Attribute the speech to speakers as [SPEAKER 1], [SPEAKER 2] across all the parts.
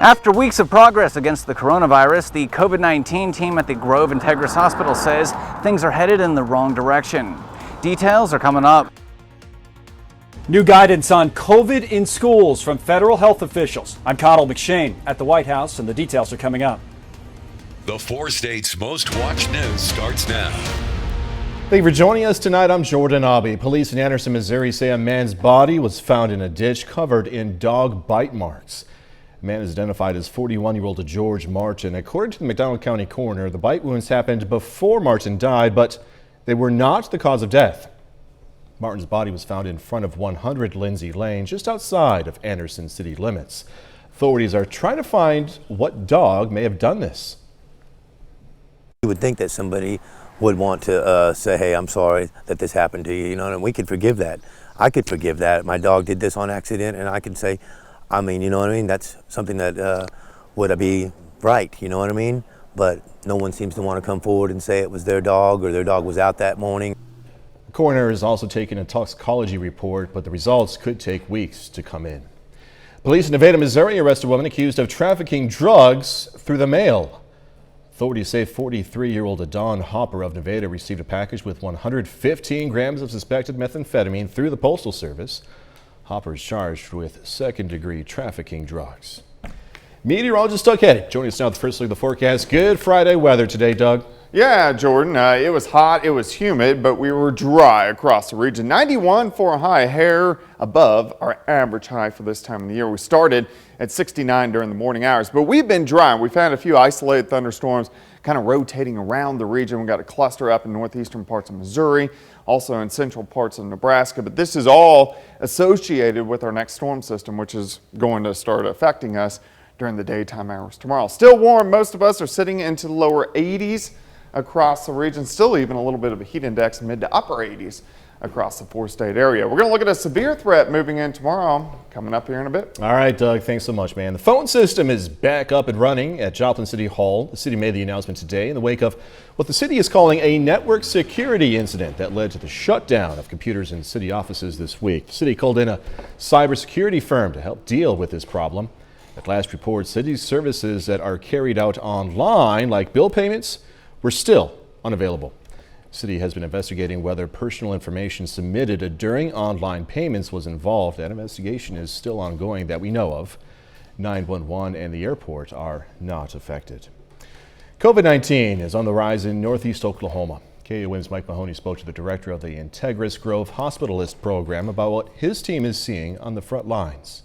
[SPEAKER 1] After weeks of progress against the coronavirus, the COVID-19 team at the Grove Integris Hospital says things are headed in the wrong direction. Details are coming up.
[SPEAKER 2] New guidance on COVID in schools from federal health officials. I'm Connell McShane at the White House, and the details are coming up.
[SPEAKER 3] The 4 states' most watched news starts now.
[SPEAKER 4] Thank you for joining us tonight. I'm Jordan Aubie. Police in Anderson, Missouri say a man's body was found in a ditch covered in dog bite marks. The man is identified as 41-year-old George Martin. According to the McDonald County coroner, the bite wounds happened before Martin died, but they were not the cause of death. Martin's body was found in front of 100 Lindsay Lane, just outside of Anderson city limits. Authorities are trying to find what dog may have done this.
[SPEAKER 5] You would think that somebody would want to say, hey, I'm sorry that this happened to you, and we could forgive that. I could forgive that. My dog did this on accident, and I can say, that's something that would be right, But no one seems to want to come forward and say it was their dog or their dog was out that morning.
[SPEAKER 4] The coroner is also taking a toxicology report, but the results could take weeks to come in. Police in Nevada, Missouri arrested a woman accused of trafficking drugs through the mail. Authorities say 43-year-old Dawn Hopper of Nevada received a package with 115 grams of suspected methamphetamine through the Postal Service. Hopper is charged with second-degree trafficking drugs. Meteorologist Doug Heddy joining us now with the first look at the forecast. Good Friday weather today, Doug.
[SPEAKER 6] Yeah, Jordan, it was hot, it was humid, but we were dry across the region. 91 for a high, hair above our average high for this time of the year. We started at 69 during the morning hours, but we've been dry. We've had a few isolated thunderstorms kind of rotating around the region. We got a cluster up in northeastern parts of Missouri, also in central parts of Nebraska, but this is all associated with our next storm system, which is going to start affecting us during the daytime hours tomorrow. Still warm, most of us are sitting into the lower 80s across the region, still even a little bit of a heat index, mid to upper 80s across the 4-state area. We're going to look at a severe threat moving in tomorrow, coming up here in a bit.
[SPEAKER 4] All right, Doug, thanks so much, man. The phone system is back up and running at Joplin City Hall. The city made the announcement today in the wake of what the city is calling a network security incident that led to the shutdown of computers in city offices this week. The city called in a cybersecurity firm to help deal with this problem. At last report, city services that are carried out online, like bill payments, were still unavailable. The city has been investigating whether personal information submitted during online payments was involved. That investigation is still ongoing that we know of. 911 and the airport are not affected. COVID-19 is on the rise in northeast Oklahoma. KUN's Mike Mahoney spoke to the director of the Integris Grove Hospitalist program about what his team is seeing on the front lines.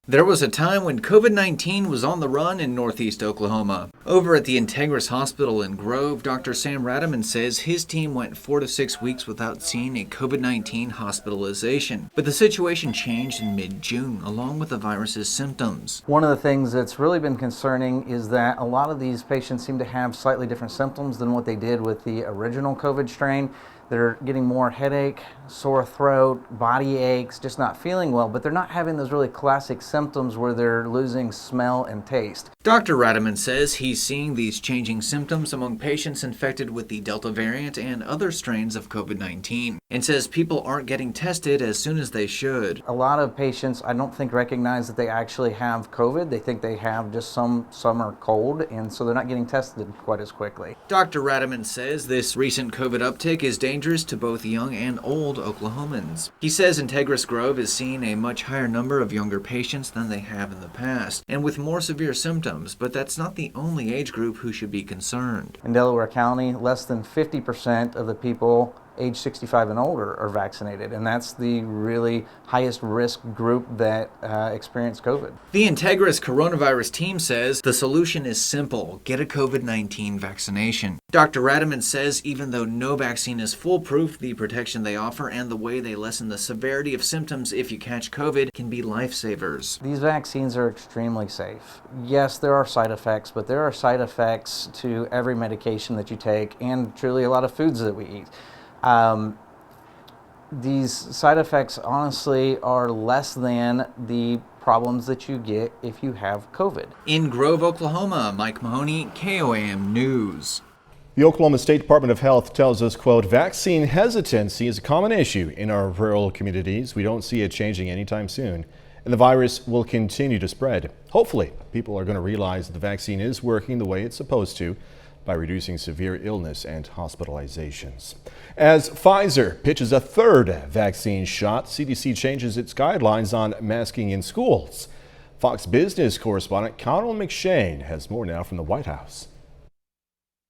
[SPEAKER 1] There was a time when COVID-19 was on the run in northeast Oklahoma. Over at the Integris Hospital in Grove, Dr. Sam Radaman says his team went 4 to 6 weeks without seeing a COVID-19 hospitalization. But the situation changed in mid-June, along with the virus's symptoms.
[SPEAKER 7] One of the things that's really been concerning is that a lot of these patients seem to have slightly different symptoms than what they did with the original COVID strain. They're getting more headache, sore throat, body aches, just not feeling well, but they're not having those really classic symptoms where they're losing smell and taste.
[SPEAKER 1] Dr. Radaman says he's seeing these changing symptoms among patients infected with the Delta variant and other strains of COVID-19, and says people aren't getting tested as soon as they should.
[SPEAKER 7] A lot of patients, I don't think, recognize that they actually have COVID. They think they have just some summer cold, and so they're not getting tested quite as quickly.
[SPEAKER 1] Dr. Radaman says this recent COVID uptick is dangerous to both young and old Oklahomans. He says Integris Grove is seeing a much higher number of younger patients than they have in the past, and with more severe symptoms, but that's not the only age group who should be concerned.
[SPEAKER 7] In Delaware County, less than 50% of the people age 65 and older are vaccinated, and that's the really highest risk group that experience COVID.
[SPEAKER 1] The Integris coronavirus team says the solution is simple: get a COVID-19 vaccination. Dr. Radaman says even though no vaccine is foolproof, the protection they offer and the way they lessen the severity of symptoms if you catch COVID can be lifesavers.
[SPEAKER 7] These vaccines are extremely safe. Yes, there are side effects, but there are side effects to every medication that you take and truly a lot of foods that we eat. These side effects honestly are less than the problems that you get if you have COVID.
[SPEAKER 1] In Grove, Oklahoma, Mike Mahoney, KOAM News.
[SPEAKER 4] The Oklahoma State Department of Health tells us, quote, vaccine hesitancy is a common issue in our rural communities. We don't see it changing anytime soon. and the virus will continue to spread. Hopefully, people are going to realize that the vaccine is working the way it's supposed to by reducing severe illness and hospitalizations. As Pfizer pitches a third vaccine shot, CDC changes its guidelines on masking in schools. Fox Business correspondent Connell McShane has more now from the White House.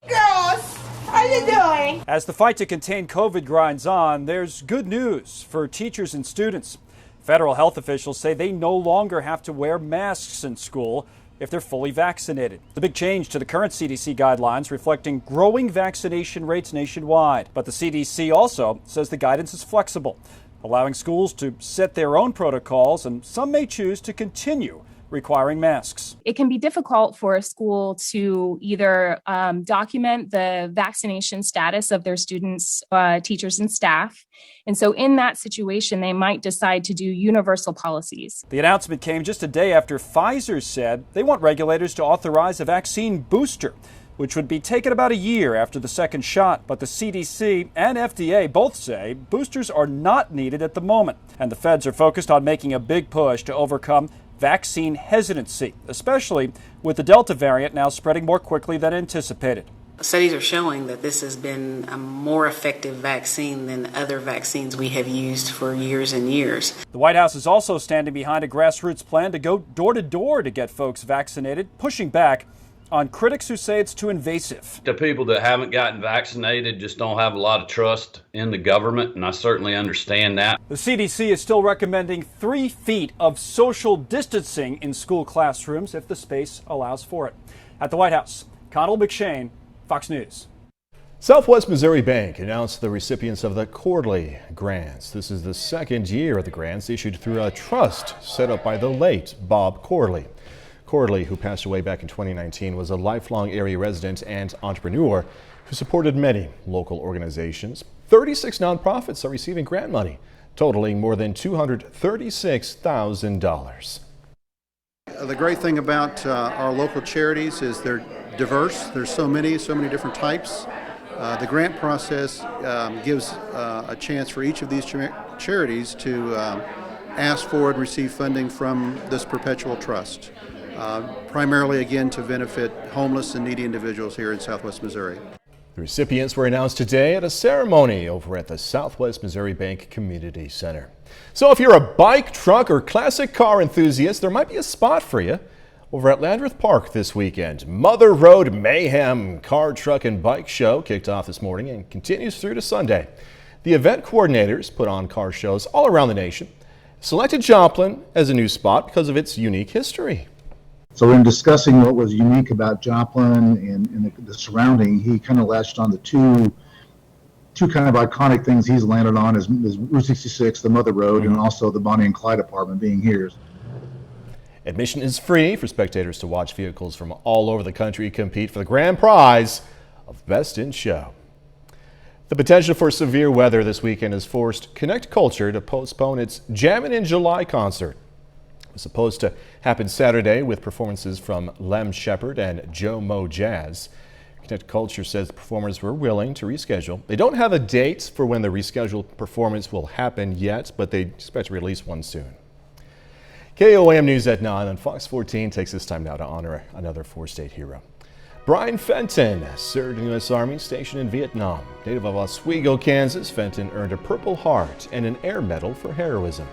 [SPEAKER 8] Girls, how you doing?
[SPEAKER 2] As the fight to contain COVID grinds on, there's good news for teachers and students. Federal health officials say they no longer have to wear masks in school if they're fully vaccinated. The big change to the current CDC guidelines reflecting growing vaccination rates nationwide. But the CDC also says the guidance is flexible, allowing schools to set their own protocols, and some may choose to continue requiring masks.
[SPEAKER 9] It can be difficult for a school to either document the vaccination status of their students, teachers, and staff. And so in that situation, they might decide to do universal policies.
[SPEAKER 2] The announcement came just a day after Pfizer said they want regulators to authorize a vaccine booster, which would be taken about a year after the second shot. But the CDC and FDA both say boosters are not needed at the moment. And the feds are focused on making a big push to overcome vaccine hesitancy, especially with the Delta variant now spreading more quickly than anticipated.
[SPEAKER 10] Studies are showing that this has been a more effective vaccine than other vaccines we have used for years and years.
[SPEAKER 2] The White House is also standing behind a grassroots plan to go door to door to get folks vaccinated, pushing back on critics who say it's too invasive.
[SPEAKER 11] The people that haven't gotten vaccinated just don't have a lot of trust in the government, and I certainly understand that.
[SPEAKER 2] The CDC is still recommending 3 feet of social distancing in school classrooms if the space allows for it. At the White House, Connell McShane, Fox News.
[SPEAKER 4] Southwest Missouri Bank announced the recipients of the Quarterly Grants. This is the second year of the grants issued through a trust set up by the late Bob Corley. Corley, who passed away back in 2019, was a lifelong area resident and entrepreneur who supported many local organizations. 36 nonprofits are receiving grant money, totaling more than $236,000.
[SPEAKER 12] The great thing about our local charities is they're diverse. There's so many different types. The grant process gives a chance for each of these charities to ask for and receive funding from this perpetual trust. Primarily, again, to benefit homeless and needy individuals here in Southwest Missouri.
[SPEAKER 4] The recipients were announced today at a ceremony over at the Southwest Missouri Bank Community Center. So if you're a bike, truck, or classic car enthusiast, there might be a spot for you over at Landreth Park this weekend. Mother Road Mayhem Car, Truck, and Bike Show kicked off this morning and continues through to Sunday. The event coordinators put on car shows all around the nation, selected Joplin as a new spot because of its unique history.
[SPEAKER 13] So in discussing what was unique about Joplin and the surrounding, he kind of latched on the two kind of iconic things he's landed on is Route 66, the Mother Road, and also the Bonnie and Clyde apartment being here.
[SPEAKER 4] Admission is free for spectators to watch vehicles from all over the country compete for the grand prize of Best in Show. The potential for severe weather this weekend has forced Connect Culture to postpone its Jammin' in July concert. It was supposed to happen Saturday with performances from Lem Shepard and Joe Mo Jazz. Connect Culture says the performers were willing to reschedule. They don't have a date for when the rescheduled performance will happen yet, but they expect to release one soon. KOAM News at 9 on Fox 14 takes this time now to honor another four-state hero. Brian Fenton served in the U.S. Army stationed in Vietnam. Native of Oswego, Kansas, Fenton earned a Purple Heart and an Air Medal for heroism.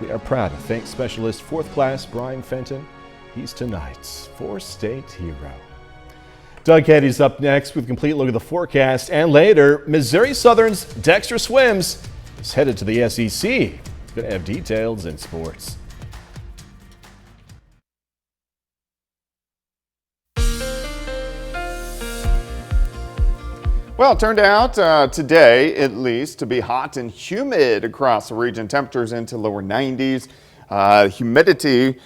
[SPEAKER 4] We are proud to thank Specialist 4th Class Brian Fenton. He's tonight's four-state hero. Doug Caddy's up next with a complete look at the forecast. And later, Missouri Southern's Dexter Swims is headed to the SEC. He's going to have details in sports.
[SPEAKER 6] Well, it turned out today, at least, to be hot and humid across the region. Temperatures into lower 90s. Humidity,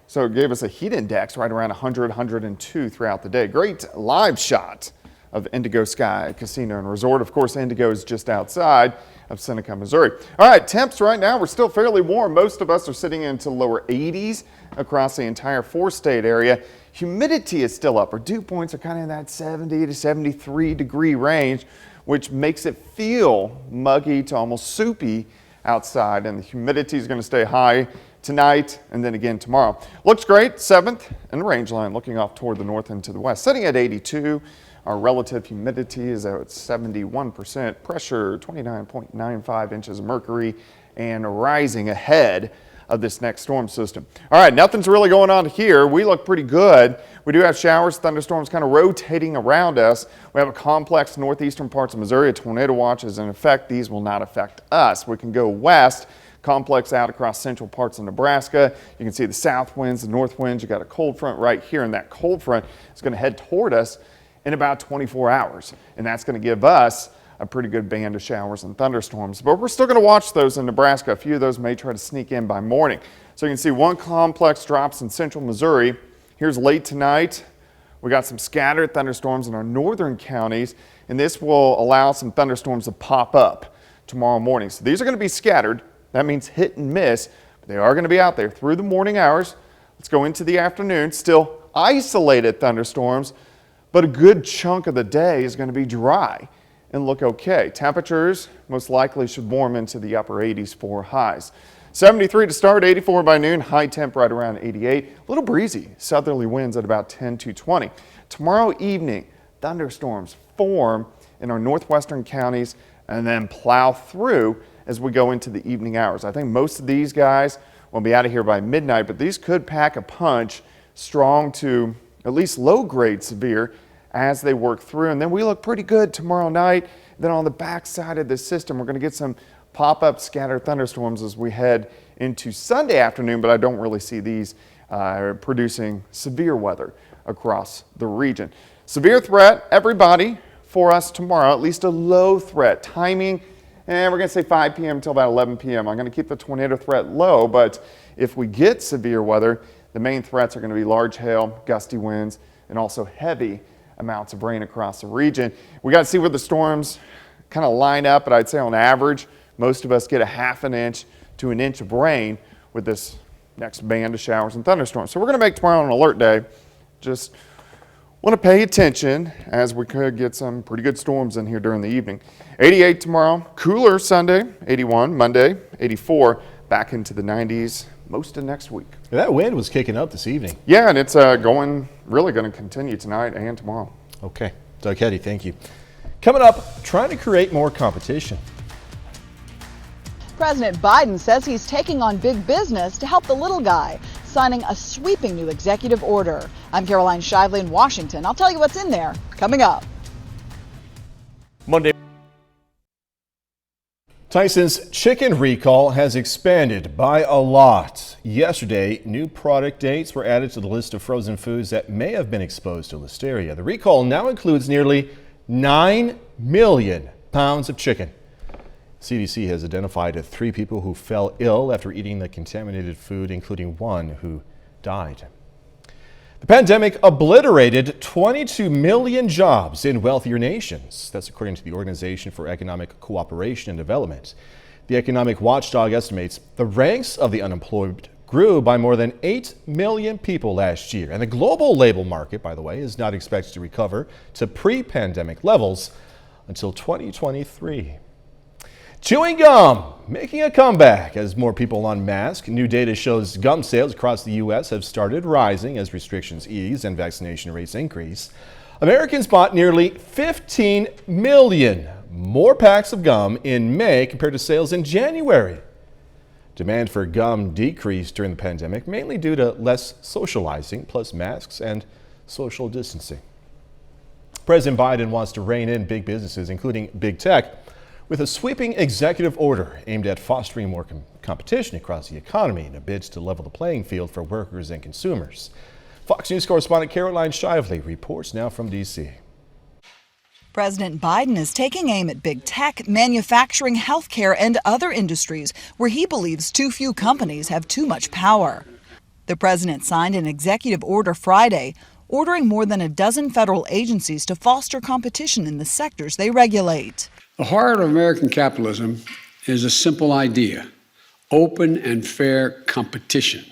[SPEAKER 6] so it gave us a heat index right around 100, 102 throughout the day. Great live shot of Indigo Sky Casino and Resort. Of course, Indigo is just outside of Seneca, Missouri. All right, temps right now, we're still fairly warm. Most of us are sitting into lower 80s across the entire four-state area. Humidity is still up. Our dew points are kind of in that 70 to 73 degree range, which makes it feel muggy to almost soupy outside, and the humidity is going to stay high tonight and then again tomorrow. Looks great, 7th and range line looking off toward the north and to the west. Sitting at 82, our relative humidity is at 71%, pressure 29.95 inches of mercury, and rising ahead of this next storm system. All right, nothing's really going on here. We look pretty good. We do have showers, thunderstorms kind of rotating around us. We have a complex northeastern parts of Missouri. A tornado watch is in effect. These will not affect us. We can go west, complex out across central parts of Nebraska. You can see the south winds, the north winds. You got a cold front right here, and that cold front is going to head toward us in about 24 hours. And that's going to give us a pretty good band of showers and thunderstorms. But we're still going to watch those in Nebraska. A few of those may try to sneak in by morning. So you can see one complex drops in central Missouri. Here's late tonight. We got some scattered thunderstorms in our northern counties, and this will allow some thunderstorms to pop up tomorrow morning. So these are going to be scattered. That means hit and miss, but they are going to be out there through the morning hours. Let's go into the afternoon. Still isolated thunderstorms, but a good chunk of the day is going to be dry and look okay. Temperatures most likely should warm into the upper 80s for highs. 73 to start, 84 by noon, high temp right around 88. A little breezy, southerly winds at about 10 to 20. Tomorrow evening, thunderstorms form in our northwestern counties and then plow through as we go into the evening hours. I think most of these guys will be out of here by midnight, but these could pack a punch, strong to at least low-grade severe as they work through. And then we look pretty good tomorrow night. Then on the back side of this system, we're going to get some pop-up scattered thunderstorms as we head into Sunday afternoon, but I don't really see these producing severe weather across the region. Severe threat, everybody, for us tomorrow, at least a low threat. Timing, we're going to say 5 p.m. until about 11 p.m. I'm going to keep the tornado threat low, but if we get severe weather, the main threats are going to be large hail, gusty winds, and also heavy amounts of rain across the region. We got to see where the storms kind of line up, but I'd say on average, most of us get a ½ an inch to an inch of rain with this next band of showers and thunderstorms. So we're going to make tomorrow an alert day. Just want to pay attention as we could get some pretty good storms in here during the evening. 88 tomorrow, cooler Sunday, 81 Monday, 84, back into the 90s most of next week.
[SPEAKER 4] That wind was kicking up this evening.
[SPEAKER 6] Yeah, and it's really going to continue tonight and tomorrow.
[SPEAKER 4] Okay, Doug Hetty, thank you. Coming up, trying to create more competition.
[SPEAKER 14] President Biden says he's taking on big business to help the little guy, signing a sweeping new executive order. I'm Caroline Shively in Washington. I'll tell you what's in there coming up.
[SPEAKER 4] Monday. Tyson's chicken recall has expanded by a lot. Yesterday, new product dates were added to the list of frozen foods that may have been exposed to listeria. The recall now includes nearly 9 million pounds of chicken. CDC has identified 3 people who fell ill after eating the contaminated food, including one who died. The pandemic obliterated 22 million jobs in wealthier nations. That's according to the Organization for Economic Cooperation and Development. The economic watchdog estimates the ranks of the unemployed grew by more than 8 million people last year. And the global labor market, by the way, is not expected to recover to pre-pandemic levels until 2023. Chewing gum making a comeback as more people unmask. New data shows gum sales across the U.S. have started rising as restrictions ease and vaccination rates increase. Americans bought nearly 15 million more packs of gum in May compared to sales in January. Demand for gum decreased during the pandemic, mainly due to less socializing, plus masks and social distancing. President Biden wants to rein in big businesses, including big tech, with a sweeping executive order aimed at fostering more competition across the economy in a bid to level the playing field for workers and consumers. Fox News correspondent Caroline Shively reports now from D.C.
[SPEAKER 14] President Biden is taking aim at big tech, manufacturing, healthcare, and other industries where he believes too few companies have too much power. The president signed an executive order Friday, ordering more than a dozen federal agencies to foster competition in the sectors they regulate.
[SPEAKER 15] The heart of American capitalism is a simple idea: open and fair competition.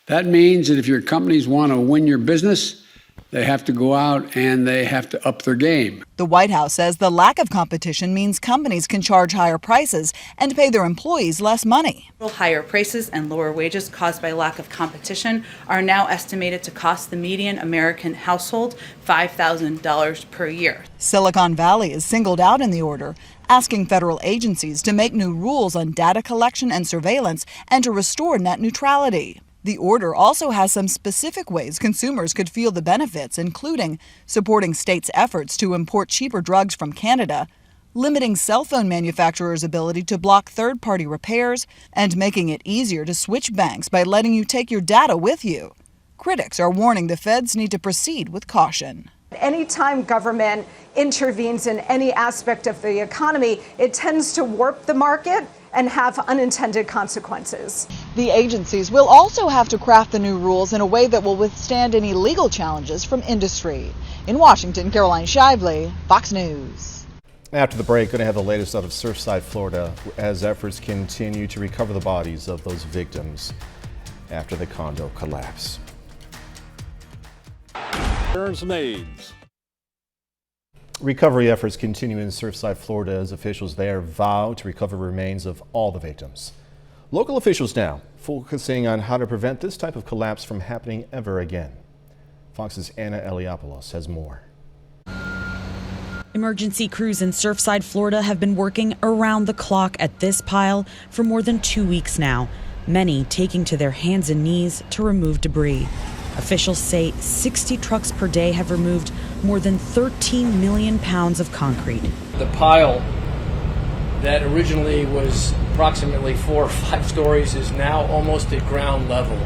[SPEAKER 15] That means that if your companies want to win your business, They have to go out and they have to up their game.
[SPEAKER 14] The White House says the lack of competition means companies can charge higher prices and pay their employees less money.
[SPEAKER 16] Higher prices and lower wages caused by lack of competition are now estimated to cost the median American household $5,000 per year.
[SPEAKER 14] Silicon Valley is singled out in the order, asking federal agencies to make new rules on data collection and surveillance and to restore net neutrality. The order also has some specific ways consumers could feel the benefits, including supporting states' efforts to import cheaper drugs from Canada, limiting cell phone manufacturers' ability to block third-party repairs, and making it easier to switch banks by letting you take your data with you. Critics are warning the feds need to proceed with caution.
[SPEAKER 17] Anytime government intervenes in any aspect of the economy, it tends to warp the market and have unintended consequences.
[SPEAKER 14] The agencies will also have to craft the new rules in a way that will withstand any legal challenges from industry. In Washington, Caroline Shively, Fox News.
[SPEAKER 4] After the break, going to have the latest out of Surfside, Florida, as efforts continue to recover the bodies of those victims after the condo collapse.
[SPEAKER 18] Burns Maids.
[SPEAKER 4] Recovery efforts continue in Surfside, Florida, as officials there vow to recover remains of all the victims. Local officials now focusing on how to prevent this type of collapse from happening ever again. Fox's Anna Eliopoulos has more.
[SPEAKER 19] Emergency crews in Surfside, Florida have been working around the clock at this pile for more than 2 weeks now, many taking to their hands and knees to remove debris. Officials say 60 trucks per day have removed more than 13 million pounds of concrete.
[SPEAKER 20] The pile that originally was approximately 4 or 5 stories is now almost at ground level.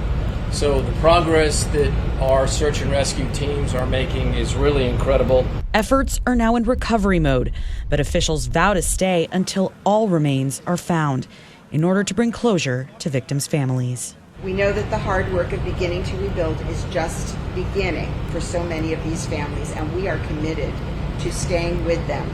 [SPEAKER 20] So the progress that our search and rescue teams are making is really incredible.
[SPEAKER 19] Efforts are now in recovery mode, but officials vow to stay until all remains are found in order to bring closure to victims' families.
[SPEAKER 21] We know that the hard work of beginning to rebuild is just beginning for so many of these families, and we are committed to staying with them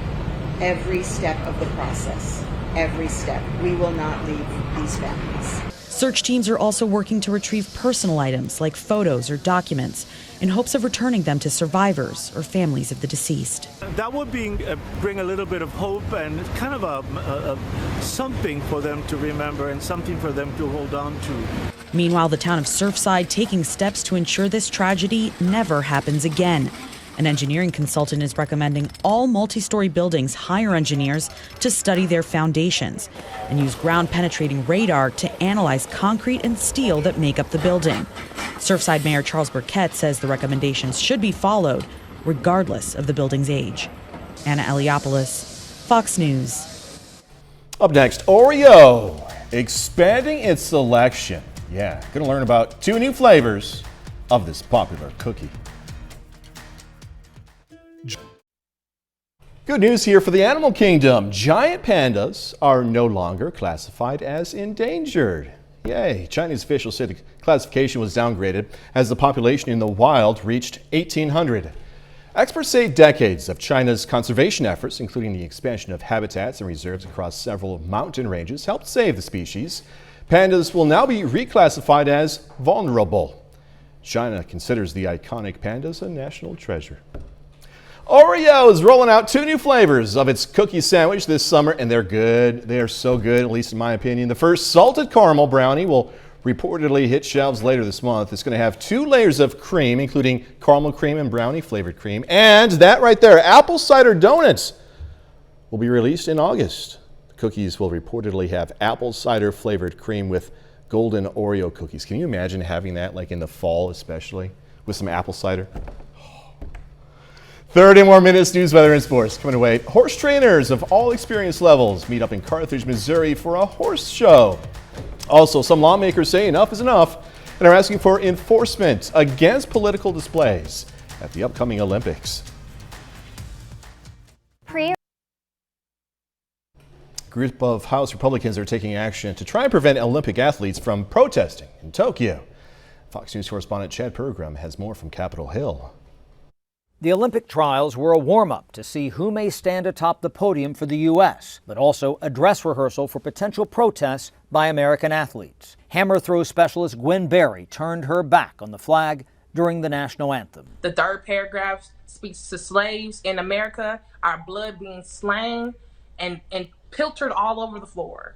[SPEAKER 21] every step of the process. Every step. We will not leave these families.
[SPEAKER 19] Search teams are also working to retrieve personal items like photos or documents in hopes of returning them to survivors or families of the deceased.
[SPEAKER 22] That would bring a little bit of hope and kind of a something for them to remember and something for them to hold on to.
[SPEAKER 19] Meanwhile, the town of Surfside taking steps to ensure this tragedy never happens again. An engineering consultant is recommending all multi-story buildings hire engineers to study their foundations and use ground-penetrating radar to analyze concrete and steel that make up the building. Surfside Mayor Charles Burkett says the recommendations should be followed regardless of the building's age. Anna Eliopoulos, Fox News.
[SPEAKER 4] Up next, Oreo expanding its selection. Yeah, going to learn about 2 new flavors of this popular cookie. Good news here for the animal kingdom. Giant pandas are no longer classified as endangered. Yay! Chinese officials say the classification was downgraded as the population in the wild reached 1,800. Experts say decades of China's conservation efforts, including the expansion of habitats and reserves across several mountain ranges, helped save the species. Pandas will now be reclassified as vulnerable. China considers the iconic pandas a national treasure. Oreo is rolling out 2 new flavors of its cookie sandwich this summer, and they're good. They are so good, at least in my opinion. The first salted caramel brownie will reportedly hit shelves later this month. It's going to have 2 layers of cream, including caramel cream and brownie flavored cream. And that right there, apple cider donuts, will be released in August. The cookies will reportedly have apple cider flavored cream with golden Oreo cookies. Can you imagine having that like in the fall, especially with some apple cider? 30 more minutes, news, weather, and sports coming away. Horse trainers of all experience levels meet up in Carthage, Missouri for a horse show. Also, some lawmakers say enough is enough and are asking for enforcement against political displays at the upcoming Olympics. A group of House Republicans are taking action to try and prevent Olympic athletes from protesting in Tokyo. Fox News correspondent Chad Pergram has more from Capitol Hill.
[SPEAKER 23] The Olympic trials were a warm-up to see who may stand atop the podium for the U.S., but also a dress rehearsal for potential protests by American athletes. Hammer throw specialist Gwen Berry turned her back on the flag during the national anthem.
[SPEAKER 3] The third paragraph speaks to slaves in America, our blood being slain and pilfered all over the floor.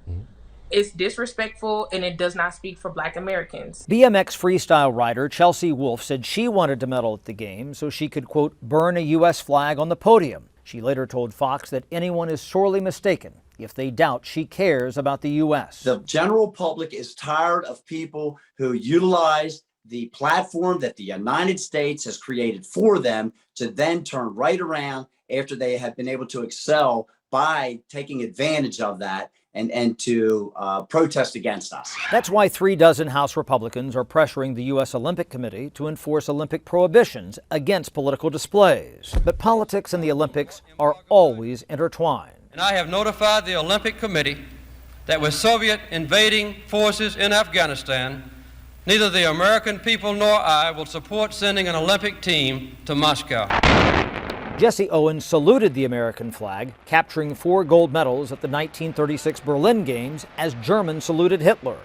[SPEAKER 3] It's disrespectful and it does not speak for Black Americans.
[SPEAKER 23] BMX freestyle rider Chelsea Wolfe said she wanted to medal at the game so she could, quote, burn a U.S. flag on the podium. She later told Fox that anyone is sorely mistaken if they doubt she cares about the U.S.
[SPEAKER 5] The general public is tired of people who utilize the platform that the United States has created for them to then turn right around after they have been able to excel by taking advantage of that and to protest against us.
[SPEAKER 23] That's why 36 House Republicans are pressuring the U.S. Olympic Committee to enforce Olympic prohibitions against political displays. But politics and the Olympics are always intertwined.
[SPEAKER 7] And I have notified the Olympic Committee that with Soviet invading forces in Afghanistan, neither the American people nor I will support sending an Olympic team to Moscow.
[SPEAKER 23] Jesse Owens saluted the American flag, capturing 4 gold medals at the 1936 Berlin Games as Germans saluted Hitler.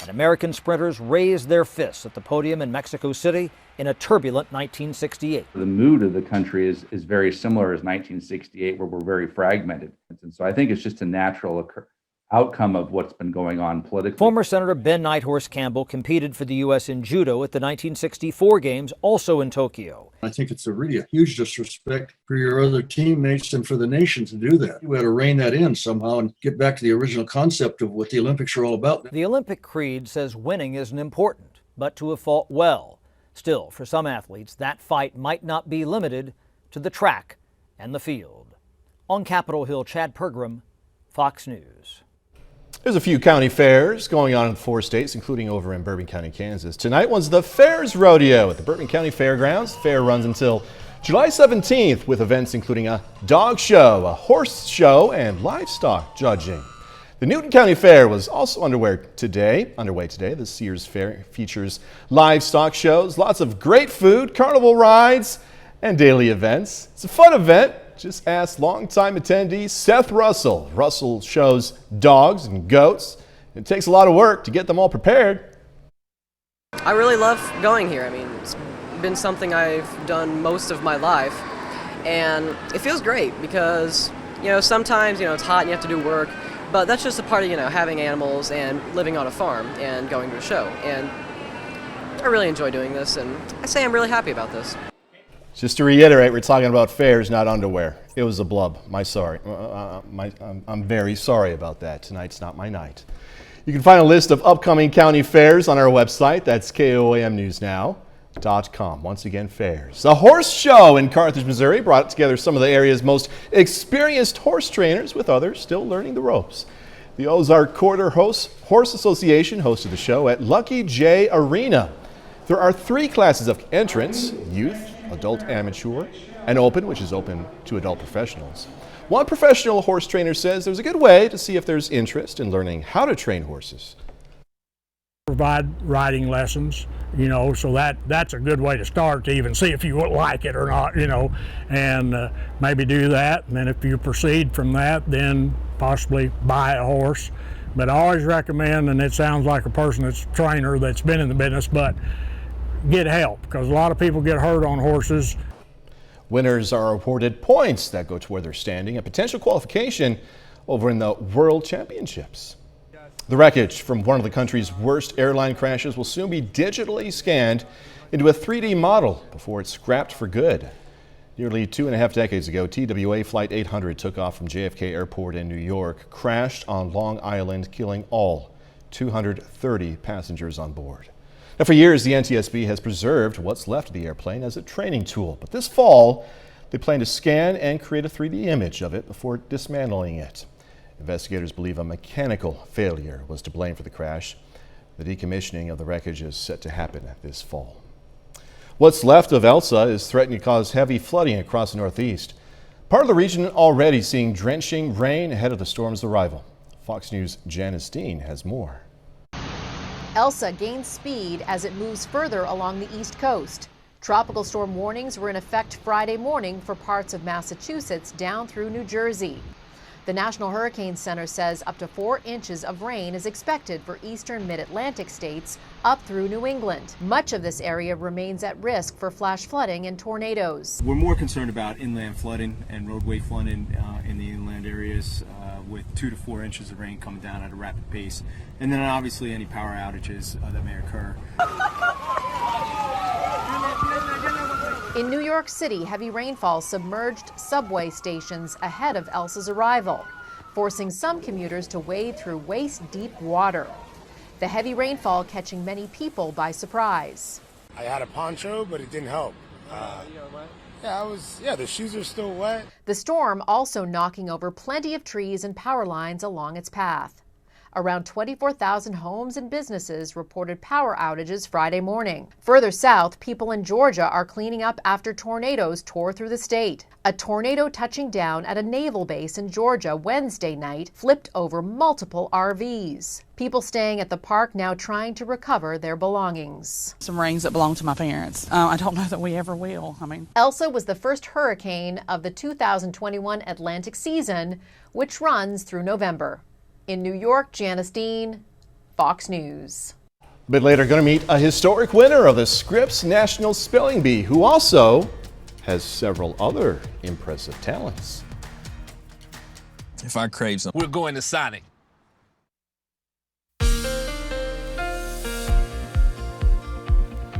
[SPEAKER 23] And American sprinters raised their fists at the podium in Mexico City in a turbulent 1968.
[SPEAKER 24] The mood of the country is very similar as 1968, where we're very fragmented. And so I think it's just a natural outcome of what's been going on politically.
[SPEAKER 23] Former Senator Ben Nighthorse Campbell competed for the U.S. in judo at the 1964 Games, also in Tokyo.
[SPEAKER 25] I think it's a huge disrespect for your other teammates and for the nation to do that. You had to rein that in somehow and get back to the original concept of what the Olympics are all about.
[SPEAKER 23] The Olympic creed says winning isn't important, but to have fought well. Still, for some athletes, that fight might not be limited to the track and the field. On Capitol Hill, Chad Pergram, Fox News.
[SPEAKER 4] There's a few county fairs going on in 4 states, including over in Bourbon County, Kansas. Tonight was the Fairs Rodeo at the Bourbon County Fairgrounds. The fair runs until July 17th with events including a dog show, a horse show, and livestock judging. The Newton County Fair was also underway today. The Sears Fair features livestock shows, lots of great food, carnival rides, and daily events. It's a fun event. Just ask longtime attendee Seth Russell. Russell shows dogs and goats. It takes a lot of work to get them all prepared.
[SPEAKER 26] I really love going here. I mean, it's been something I've done most of my life, and it feels great because, sometimes, it's hot and you have to do work, but that's just a part of, having animals and living on a farm and going to a show. And I really enjoy doing this, and I say I'm really happy about this.
[SPEAKER 4] Just to reiterate, we're talking about fairs, not underwear. It was a blub. I'm very sorry about that. Tonight's not my night. You can find a list of upcoming county fairs on our website. That's KOAMNewsNow.com. Once again, fairs. A horse show in Carthage, Missouri brought together some of the area's most experienced horse trainers with others still learning the ropes. The Ozark Quarter Horse Association hosted the show at Lucky J Arena. There are 3 classes of entrance: youth, adult amateur, and open, which is open to adult professionals. One professional horse trainer says there's a good way to see if there's interest in learning how to train horses.
[SPEAKER 27] Provide riding lessons, so that's a good way to start to even see if you like it or not, and maybe do that. And then if you proceed from that, then possibly buy a horse. But I always recommend, and it sounds like a person that's a trainer that's been in the business, but get help, because a lot of people get hurt on horses.
[SPEAKER 4] Winners are awarded points that go toward their standing and potential qualification over in the World Championships. The wreckage from one of the country's worst airline crashes will soon be digitally scanned into a 3D model before it's scrapped for good. Nearly 2.5 decades ago, TWA Flight 800 took off from JFK Airport in New York, crashed on Long Island, killing all 230 passengers on board. Now, for years, the NTSB has preserved what's left of the airplane as a training tool. But this fall, they plan to scan and create a 3D image of it before dismantling it. Investigators believe a mechanical failure was to blame for the crash. The decommissioning of the wreckage is set to happen this fall. What's left of Elsa is threatening to cause heavy flooding across the Northeast. Part of the region already seeing drenching rain ahead of the storm's arrival. Fox News' Janice Dean has more.
[SPEAKER 28] Elsa gains speed as it moves further along the East Coast. Tropical storm warnings were in effect Friday morning for parts of Massachusetts down through New Jersey. The National Hurricane Center says up to 4 inches of rain is expected for eastern mid-Atlantic states up through New England. Much of this area remains at risk for flash flooding and tornadoes.
[SPEAKER 1] We're more concerned about inland flooding and roadway flooding in the inland areas with 2 to 4 inches of rain coming down at a rapid pace. And then obviously any power outages that may occur.
[SPEAKER 28] In New York City, heavy rainfall submerged subway stations ahead of Elsa's arrival, forcing some commuters to wade through waist-deep water. The heavy rainfall catching many people by surprise.
[SPEAKER 2] I had a poncho, but it didn't help. The shoes are still wet.
[SPEAKER 28] The storm also knocking over plenty of trees and power lines along its path. Around 24,000 homes and businesses reported power outages Friday morning. Further south, people in Georgia are cleaning up after tornadoes tore through the state. A tornado touching down at a naval base in Georgia Wednesday night flipped over multiple RVs. People staying at the park now trying to recover their belongings.
[SPEAKER 8] Some rings that belong to my parents. I don't know that we ever will.
[SPEAKER 28] Elsa was the first hurricane of the 2021 Atlantic season, which runs through November. In New York, Janice Dean, Fox News.
[SPEAKER 4] A bit later, going to meet a historic winner of the Scripps National Spelling Bee, who also has several other impressive talents.
[SPEAKER 9] If I crave something, we're going to Sonic.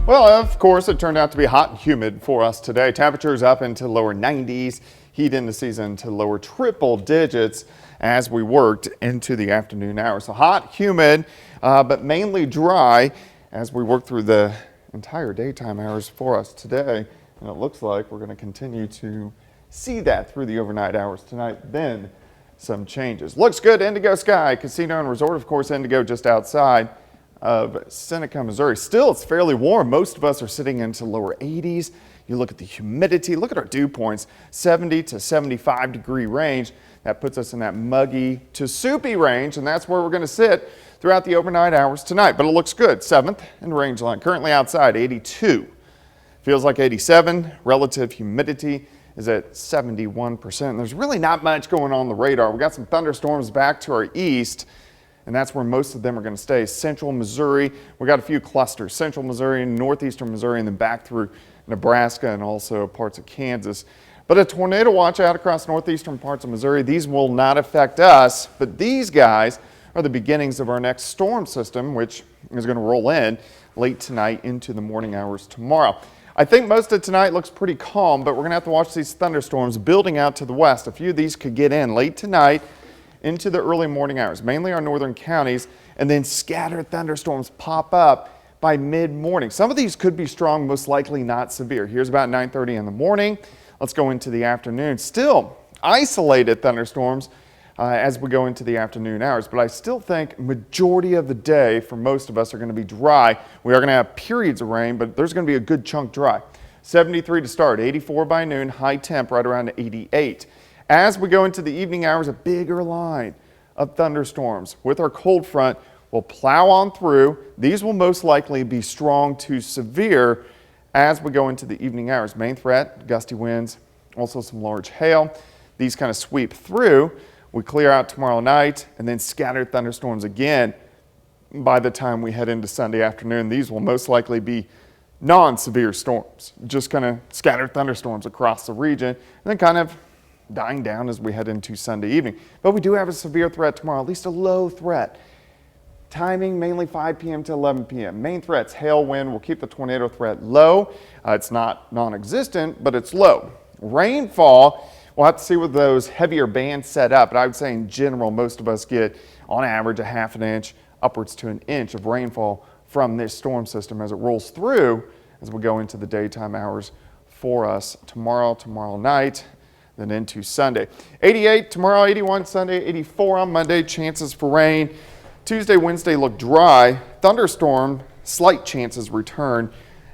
[SPEAKER 6] Well, of course, it turned out to be hot and humid for us today. Temperatures up into lower 90s, heat in the season to lower triple digits as we worked into the afternoon hours. So hot, humid, but mainly dry as we work through the entire daytime hours for us today. And it looks like we're going to continue to see that through the overnight hours tonight. Then some changes. Looks good. Indigo Sky Casino and Resort, of course, Indigo just outside of Seneca, Missouri. Still, it's fairly warm. Most of us are sitting into lower 80s. You look at the humidity, look at our dew points, 70 to 75 degree range. That puts us in that muggy to soupy range, and that's where we're going to sit throughout the overnight hours tonight. But it looks good. 7th in range line. Currently outside, 82. Feels like 87. Relative humidity is at 71%. There's really not much going on the radar. We got some thunderstorms back to our east, and that's where most of them are going to stay. Central Missouri, we got a few clusters. Central Missouri, northeastern Missouri, and then back through Nebraska and also parts of Kansas. But a tornado watch out across northeastern parts of Missouri. These will not affect us, but these guys are the beginnings of our next storm system, which is going to roll in late tonight into the morning hours tomorrow. I think most of tonight looks pretty calm, but we're going to have to watch these thunderstorms building out to the west. A few of these could get in late tonight into the early morning hours, mainly our northern counties, and then scattered thunderstorms pop up by mid-morning. Some of these could be strong, most likely not severe. Here's about 9:30 in the morning. Let's go into the afternoon. Still isolated thunderstorms as we go into the afternoon hours, but I still think majority of the day for most of us are going to be dry. We are going to have periods of rain, but there's going to be a good chunk dry. 73 to start, 84 by noon, high temp right around 88. As we go into the evening hours, a bigger line of thunderstorms with our cold front will plow on through. These will most likely be strong to severe as we go into the evening hours. Main threat, gusty winds, also some large hail. These kind of sweep through. We clear out tomorrow night and then scattered thunderstorms again by the time we head into Sunday afternoon. These will most likely be non-severe storms, just kind of scattered thunderstorms across the region and then kind of dying down as we head into Sunday evening. But we do have a severe threat tomorrow, at least a low threat. Timing mainly 5 p.m. to 11 p.m. Main threats, hail, wind will keep the tornado threat low. It's not non-existent, but it's low. Rainfall, we'll have to see with those heavier bands set up, but I would say in general, most of us get on average a half an inch, upwards to an inch of rainfall from this storm system as it rolls through as we go into the daytime hours for us tomorrow night, then into Sunday. 88 tomorrow, 81 Sunday, 84 on Monday, chances for rain. Tuesday, Wednesday look dry. Thunderstorm, slight chances return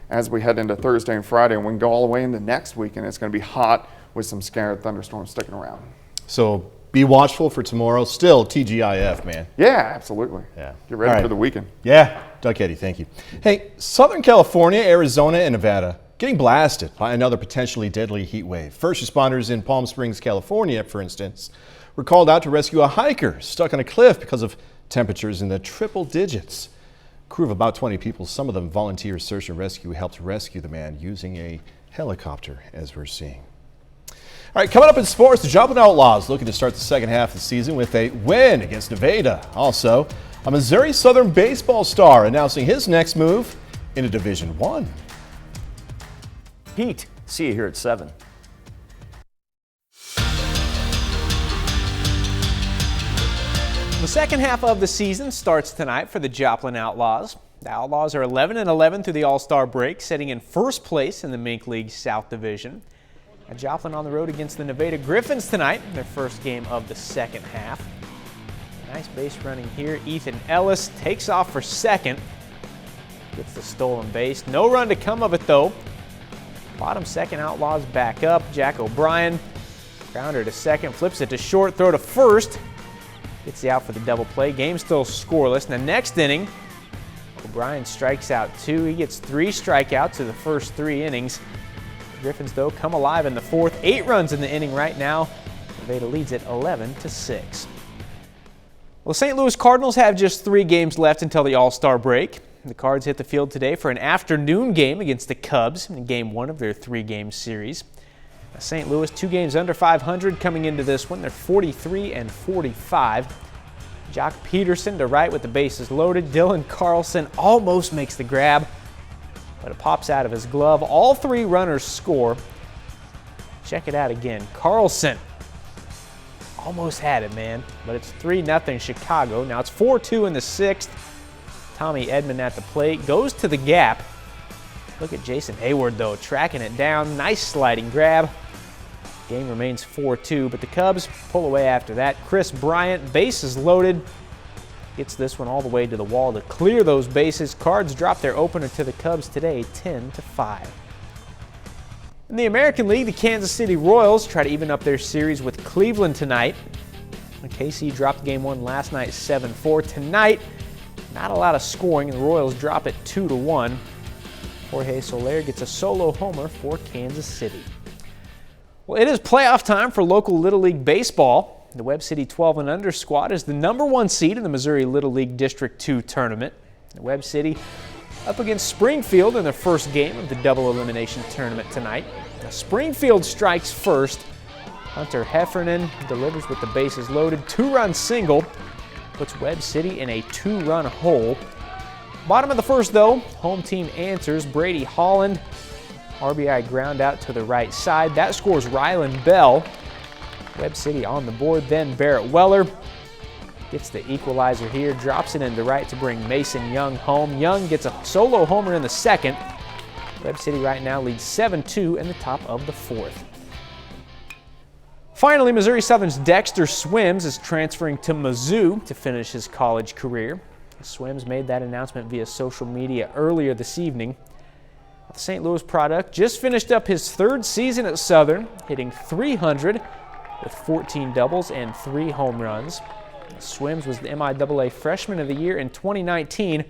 [SPEAKER 6] as we head into Thursday and Friday, and we can go all the way into next week, and it's going to be hot with some scattered thunderstorms sticking around.
[SPEAKER 4] So be watchful for tomorrow. Still TGIF, man.
[SPEAKER 6] Yeah, absolutely.
[SPEAKER 4] Yeah.
[SPEAKER 6] Get ready for the weekend.
[SPEAKER 4] Yeah. Doug Eddy, thank you. Hey, Southern California, Arizona, and Nevada getting blasted by another potentially deadly heat wave. First responders in Palm Springs, California, for instance, were called out to rescue a hiker stuck on a cliff because of temperatures in the triple digits. A crew of about 20 people, some of them volunteer search and rescue, helped rescue the man using a helicopter, as we're seeing. All right, coming up in sports, the Joplin Outlaws looking to start the second half of the season with a win against Nevada. Also, a Missouri Southern baseball star announcing his next move into Division I.
[SPEAKER 23] Pete, see you here at 7.
[SPEAKER 10] The second half of the season starts tonight for the Joplin Outlaws. The Outlaws are 11-11 through the All-Star break, sitting in first place in the Mink League South Division. And Joplin on the road against the Nevada Griffins tonight, their first game of the second half. Nice base running here. Ethan Ellis takes off for second. Gets the stolen base. No run to come of it though. Bottom second, Outlaws back up. Jack O'Brien, grounder to second, flips it to short, throw to first. Gets the out for the double play. Game still scoreless. In the next inning, O'Brien strikes out 2. He gets 3 strikeouts in the first 3 innings. The Griffins, though, come alive in the fourth. 8 runs in the inning right now. Nevada leads it 11-6. Well, St. Louis Cardinals have just 3 games left until the All-Star break. The Cards hit the field today for an afternoon game against the Cubs in game 1 of their 3-game series. St. Louis 2 games under 500 coming into this one. They're 43-45. Jock Peterson to right with the bases loaded. Dylan Carlson almost makes the grab, but it pops out of his glove. All 3 runners score. Check it out again. Carlson almost had it, man, but it's 3-0 Chicago. Now it's 4-2 in the 6th. Tommy Edman at the plate, goes to the gap. Look at Jason Hayward, though, tracking it down. Nice sliding grab. Game remains 4-2, but the Cubs pull away after that. Chris Bryant, bases loaded, gets this one all the way to the wall to clear those bases. Cards drop their opener to the Cubs today, 10-5. In the American League, the Kansas City Royals try to even up their series with Cleveland tonight. KC dropped game 1 last night, 7-4. Tonight, not a lot of scoring, and the Royals drop it 2-1. Jorge Soler gets a solo homer for Kansas City. Well, it is playoff time for local Little League baseball. The Webb City 12 and under squad is the #1 seed in the Missouri Little League District 2 tournament. The Webb City up against Springfield in their first game of the double elimination tournament tonight. Now, Springfield strikes first. Hunter Heffernan delivers with the bases loaded. 2-run single puts Webb City in a 2-run hole. Bottom of the first, though, home team answers. Brady Holland, RBI ground out to the right side. That scores Rylan Bell. Webb City on the board. Then Barrett Weller gets the equalizer here, drops it into right to bring Mason Young home. Young gets a solo homer in the second. Webb City right now leads 7-2 in the top of the fourth. Finally, Missouri Southern's Dexter Swims is transferring to Mizzou to finish his college career. Swims made that announcement via social media earlier this evening. The St. Louis product just finished up his 3rd season at Southern, hitting .300 with 14 doubles and 3 home runs. Swims was the MIAA Freshman of the Year in 2019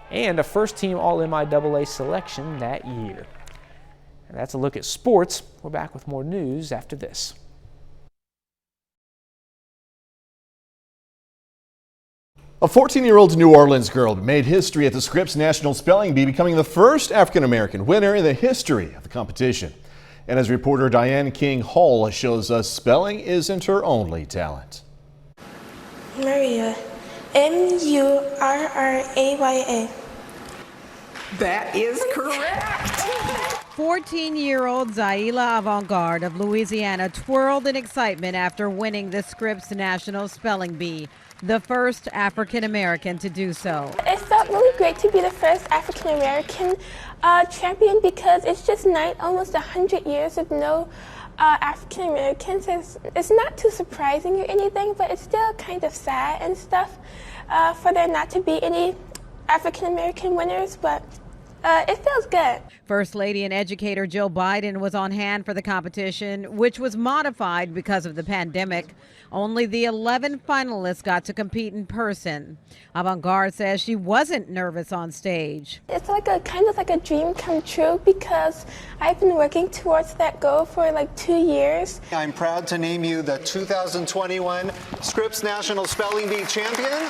[SPEAKER 10] and a first-team All-MIAA selection that year. And that's a look at sports. We're back with more news after this.
[SPEAKER 4] A 14-year-old New Orleans girl made history at the Scripps National Spelling Bee, becoming the first African-American winner in the history of the competition. And as reporter Diane King Hall shows us, spelling isn't her only talent.
[SPEAKER 11] Maria, M-U-R-R-A-Y-A.
[SPEAKER 12] That is correct.
[SPEAKER 13] 14-year-old Zaila Avant-Garde of Louisiana twirled in excitement after winning the Scripps National Spelling Bee, the first African-American to do so.
[SPEAKER 11] It felt really great to be the first African-American champion because it's just almost 100 years of no African-Americans. It's not too surprising or anything, but it's still kind of sad and stuff for there not to be any African-American winners, but It feels good.
[SPEAKER 13] First Lady and educator Jill Biden was on hand for the competition, which was modified because of the pandemic. Only the 11 finalists got to compete in person. Avant-Garde says she wasn't nervous on stage.
[SPEAKER 11] It's like a kind of like a dream come true because I've been working towards that goal for like 2 years.
[SPEAKER 14] I'm proud to name you the 2021 Scripps National Spelling Bee champion.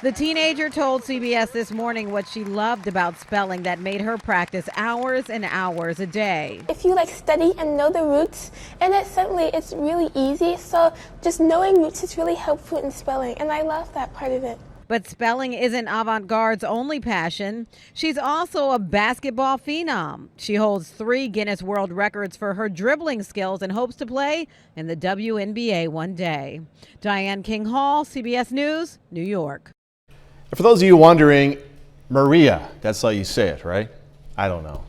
[SPEAKER 13] The teenager told CBS This Morning what she loved about spelling that made her practice hours and hours a day.
[SPEAKER 11] If you like study and know the roots, and it's really easy, so just knowing roots is really helpful in spelling, and I love that part of it.
[SPEAKER 13] But spelling isn't Avant-Garde's only passion. She's also a basketball phenom. She holds 3 Guinness World Records for her dribbling skills and hopes to play in the WNBA one day. Diane King Hall, CBS News, New York.
[SPEAKER 4] For those of you wondering, Maria, that's how you say it, right? I don't know.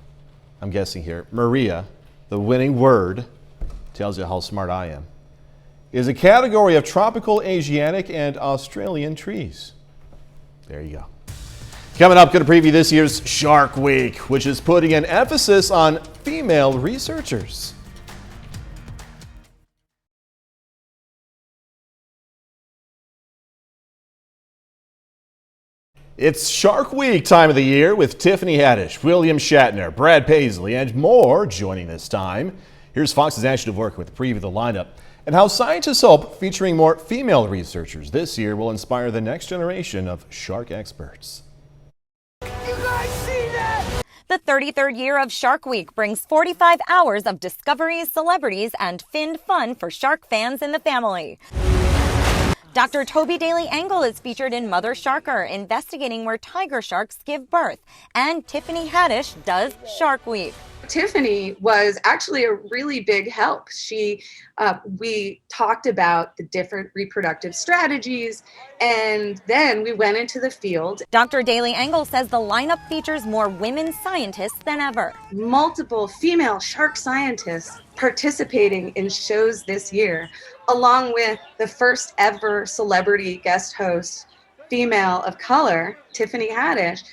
[SPEAKER 4] I'm guessing here. Maria, the winning word, tells you how smart I am, is a category of tropical, Asiatic, and Australian trees. There you go. Coming up, going to preview this year's Shark Week, which is putting an emphasis on female researchers. It's Shark Week time of the year with Tiffany Haddish, William Shatner, Brad Paisley, and more joining this time. Here's Fox's Ashley Dvorkin with a preview of the lineup and how scientists hope featuring more female researchers this year will inspire the next generation of shark experts.
[SPEAKER 15] You guys see that? The 33rd year of Shark Week brings 45 hours of discoveries, celebrities, and fin fun for shark fans in the family. Dr. Toby Daly Engel is featured in Mother Sharker, investigating where tiger sharks give birth. And Tiffany Haddish does Shark Week.
[SPEAKER 16] Tiffany was actually a really big help. We talked about the different reproductive strategies, and then we went into the field.
[SPEAKER 15] Dr. Daly Engel says the lineup features more women scientists than ever.
[SPEAKER 16] Multiple female shark scientists participating in shows this year, along with the first ever celebrity guest host, female of color, Tiffany Haddish.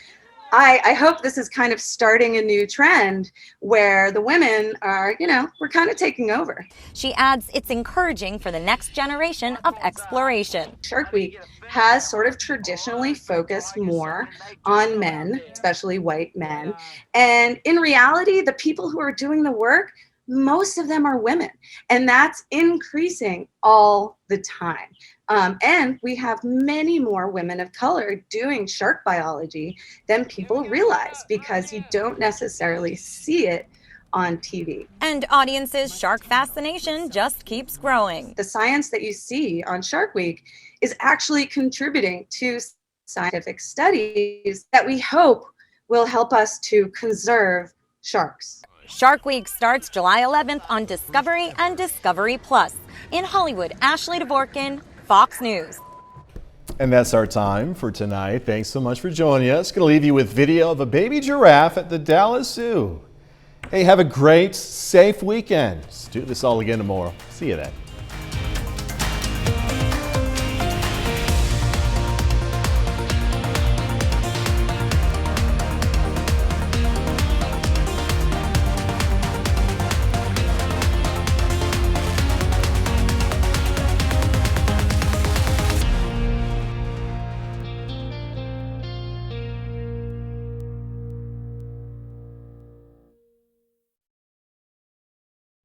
[SPEAKER 16] I hope this is kind of starting a new trend where the women are, we're kind of taking over.
[SPEAKER 15] She adds it's encouraging for the next generation of exploration.
[SPEAKER 16] Shark Week has sort of traditionally focused more on men, especially white men. And in reality, the people who are doing the work, most of them are women, and that's increasing all the time. And we have many more women of color doing shark biology than people realize because you don't necessarily see it on TV.
[SPEAKER 15] And audiences' shark fascination just keeps growing.
[SPEAKER 16] The science that you see on Shark Week is actually contributing to scientific studies that we hope will help us to conserve sharks.
[SPEAKER 15] Shark Week starts July 11th on Discovery and Discovery Plus. In Hollywood, Ashley Dvorkin, Fox News.
[SPEAKER 4] And that's our time for tonight. Thanks so much for joining us. Going to leave you with video of a baby giraffe at the Dallas Zoo. Hey, have a great, safe weekend. Let's do this all again tomorrow. See you then.